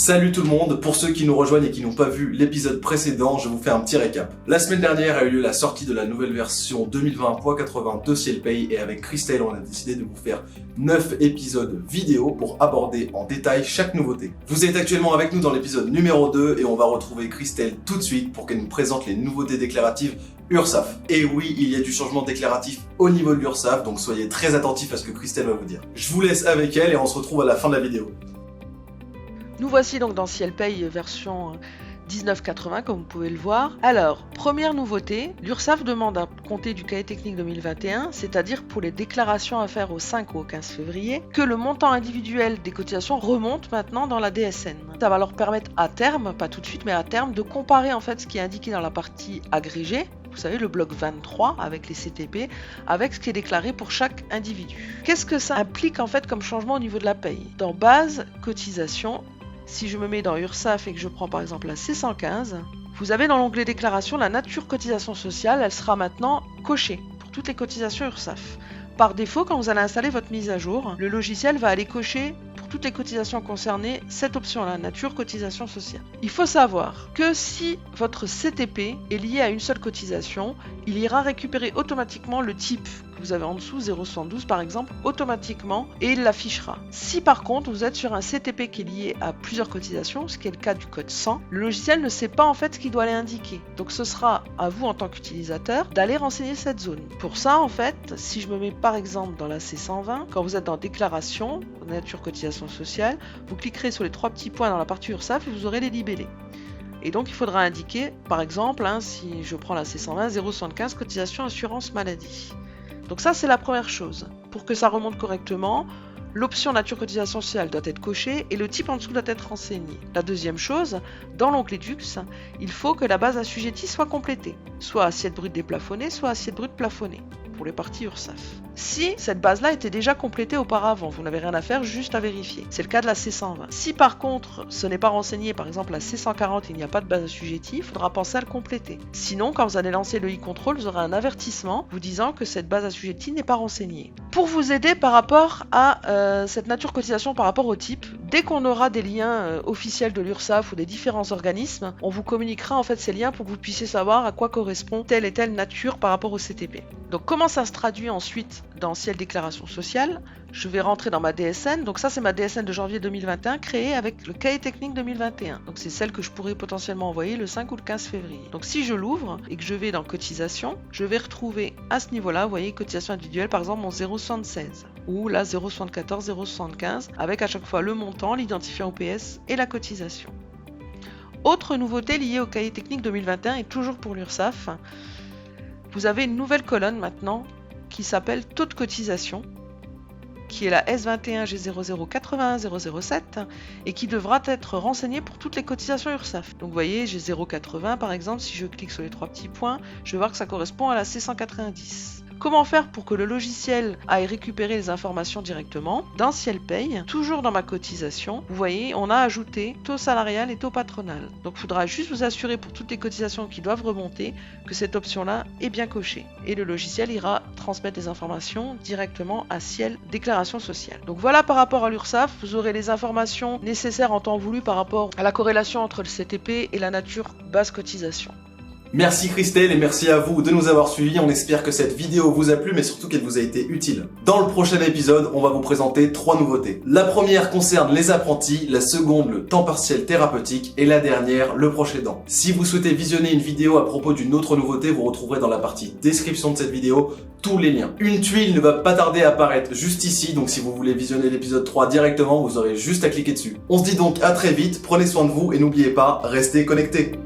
Salut tout le monde, pour ceux qui nous rejoignent et qui n'ont pas vu l'épisode précédent, je vous fais un petit récap. La semaine dernière a eu lieu la sortie de la nouvelle version 2020.80 de Cielpay et avec Christelle on a décidé de vous faire 9 épisodes vidéo pour aborder en détail chaque nouveauté. Vous êtes actuellement avec nous dans l'épisode numéro 2 et on va retrouver Christelle tout de suite pour qu'elle nous présente les nouveautés déclaratives URSSAF. Et oui, il y a du changement déclaratif au niveau de l'URSSAF, donc soyez très attentifs à ce que Christelle va vous dire. Je vous laisse avec elle et on se retrouve à la fin de la vidéo. Nous voici donc dans Cielpay version 1980 comme vous pouvez le voir. Alors, première nouveauté, l'URSSAF demande à compter du cahier technique 2021, c'est-à-dire pour les déclarations à faire au 5 ou au 15 février, que le montant individuel des cotisations remonte maintenant dans la DSN. Ça va leur permettre à terme, pas tout de suite mais à terme, de comparer en fait ce qui est indiqué dans la partie agrégée, vous savez le bloc 23 avec les CTP, avec ce qui est déclaré pour chaque individu. Qu'est-ce que ça implique en fait comme changement au niveau de la paye? Dans base, cotisation, si je me mets dans URSSAF et que je prends par exemple la C115, vous avez dans l'onglet déclaration la nature cotisation sociale, elle sera maintenant cochée pour toutes les cotisations URSSAF. Par défaut, quand vous allez installer votre mise à jour, le logiciel va aller cocher pour toutes les cotisations concernées cette option-là, nature cotisation sociale. Il faut savoir que si votre CTP est lié à une seule cotisation, il ira récupérer automatiquement le type que vous avez en dessous, 0,72 par exemple, automatiquement et il l'affichera. Si par contre vous êtes sur un CTP qui est lié à plusieurs cotisations, ce qui est le cas du code 100, le logiciel ne sait pas en fait ce qu'il doit aller indiquer. Donc ce sera à vous en tant qu'utilisateur d'aller renseigner cette zone. Pour ça en fait, si je me mets par exemple dans la C120, quand vous êtes dans déclaration, nature cotisation sociale, vous cliquerez sur les trois petits points dans la partie URSSAF et vous aurez les libellés. Et donc il faudra indiquer, par exemple, si je prends la C120, 0,75 cotisation assurance maladie. Donc ça c'est la première chose. Pour que ça remonte correctement, l'option nature cotisation sociale doit être cochée et le type en dessous doit être renseigné. La deuxième chose, dans l'onglet DUX, il faut que la base assujettie soit complétée, soit assiette brute déplafonnée, soit assiette brute plafonnée, pour les parties URSSAF. Si cette base-là était déjà complétée auparavant, vous n'avez rien à faire, juste à vérifier. C'est le cas de la C120. Si par contre ce n'est pas renseigné, par exemple la C140, il n'y a pas de base assujettie, il faudra penser à le compléter. Sinon, quand vous allez lancer le e-control, vous aurez un avertissement vous disant que cette base assujettie n'est pas renseignée. Pour vous aider par rapport à cette nature cotisation par rapport au type, dès qu'on aura des liens officiels de l'URSSAF ou des différents organismes, on vous communiquera en fait ces liens pour que vous puissiez savoir à quoi correspond telle et telle nature par rapport au CTP. Donc comment ça se traduit ensuite dans Ciel Déclaration Sociale? Je vais rentrer dans ma DSN, donc ça c'est ma DSN de janvier 2021 créée avec le cahier technique 2021. Donc c'est celle que je pourrais potentiellement envoyer le 5 ou le 15 février. Donc si je l'ouvre et que je vais dans cotisation, je vais retrouver à ce niveau-là, vous voyez, cotisation individuelle par exemple mon 0,76 ou la 0,74, 0,75 avec à chaque fois le montant, l'identifiant OPS et la cotisation. Autre nouveauté liée au cahier technique 2021 et toujours pour l'URSSAF, vous avez une nouvelle colonne maintenant qui s'appelle taux de cotisation, qui est la S21G0081007 et qui devra être renseignée pour toutes les cotisations URSSAF. Donc vous voyez, j'ai 0,80 par exemple, si je clique sur les trois petits points, je vais voir que ça correspond à la C190. Comment faire pour que le logiciel aille récupérer les informations directement? Dans Cielpay, toujours dans ma cotisation, vous voyez, on a ajouté taux salarial et taux patronal. Donc il faudra juste vous assurer pour toutes les cotisations qui doivent remonter que cette option-là est bien cochée. Et le logiciel ira transmettre les informations directement à Ciel Déclaration Sociale. Donc voilà par rapport à l'URSSAF, vous aurez les informations nécessaires en temps voulu par rapport à la corrélation entre le CTP et la nature base cotisation. Merci Christelle et merci à vous de nous avoir suivis, on espère que cette vidéo vous a plu mais surtout qu'elle vous a été utile. Dans le prochain épisode, on va vous présenter 3 nouveautés. La première concerne les apprentis, la seconde le temps partiel thérapeutique et la dernière le proche aidant. Si vous souhaitez visionner une vidéo à propos d'une autre nouveauté, vous retrouverez dans la partie description de cette vidéo tous les liens. Une tuile ne va pas tarder à apparaître juste ici, donc si vous voulez visionner l'épisode 3 directement, vous aurez juste à cliquer dessus. On se dit donc à très vite, prenez soin de vous et n'oubliez pas, restez connectés.